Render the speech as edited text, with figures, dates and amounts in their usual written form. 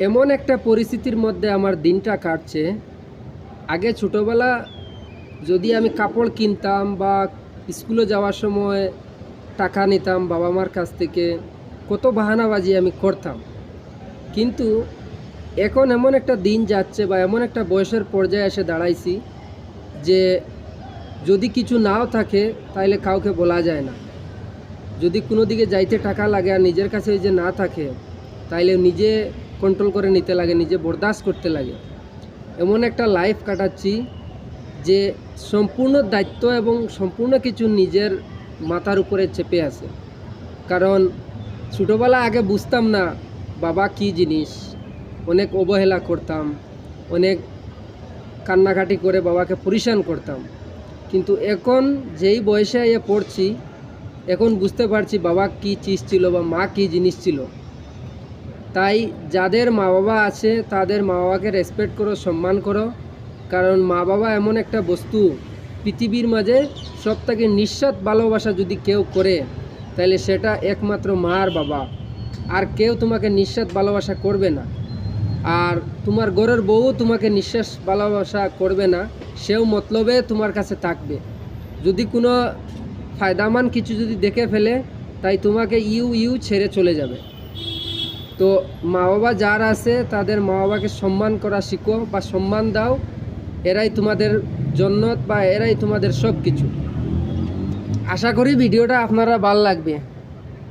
এমন একটা পরিস্থিতির মধ্যে আমার দিনটা কাটছে। আগে ছোটোবেলা যদি আমি কাপড় কিনতাম বা স্কুলে যাওয়ার সময় টাকা নিতাম বাবা মার কাছ থেকে, কত বাহানাবাজি আমি করতাম। কিন্তু এখন এমন একটা দিন যাচ্ছে বা এমন একটা বয়সের পর্যায়ে এসে দাঁড়াইছি যে যদি কিছু নাও থাকে তাইলে কাউকে বলা যায় না। যদি কোনো দিকে যাইতে টাকা লাগে আর নিজের কাছে ওই যে না থাকে, তাইলে নিজে কন্ট্রোল করে নিতে লাগে, নিজে বরদাস্ত করতে লাগে। এমন একটা লাইফ কাটাচ্ছি যে সম্পূর্ণ দায়িত্ব এবং সম্পূর্ণ কিছু নিজের মাথার উপরে চেপে আছে। কারণ ছোটোবেলা আগে বুঝতাম না বাবা কী জিনিস, অনেক অবহেলা করতাম, অনেক কান্নাকাটি করে বাবাকে পরিশান করতাম। কিন্তু এখন যেই বয়সে এ পড়ছি, এখন বুঝতে পারছি বাবা কী চিজ ছিল বা মা কী জিনিস ছিল। তাই যাদের মা বাবা আছে তাদের মা বাবাকে রেসপেক্ট করো, সম্মান করো। কারণ মা বাবা এমন একটা বস্তু পৃথিবীর মাঝে সবথেকে নিঃস্বার্থ ভালোবাসা যদি কেউ করে তাহলে সেটা একমাত্র মা আর বাবা। আর কেউ তোমাকে নিঃস্বার্থ ভালোবাসা করবে না। আর তোমার ঘরের বউ তোমাকে নিঃশ্বাস ভালোবাসা করবে না, সেও মতলবে তোমার কাছে থাকবে। যদি কোনো ফায়দামান কিছু যদি দেখে ফেলে তাই তোমাকে ইউ ছেড়ে চলে যাবে। তো মা বাবা যারা আছে তাদের মা বাবাকে সম্মান করা শিখো বা সম্মান দাও। এরাই তোমাদের জন্নত বা এরাই তোমাদের সব কিছু। আশা করি ভিডিওটা আপনারা ভালো লাগবে।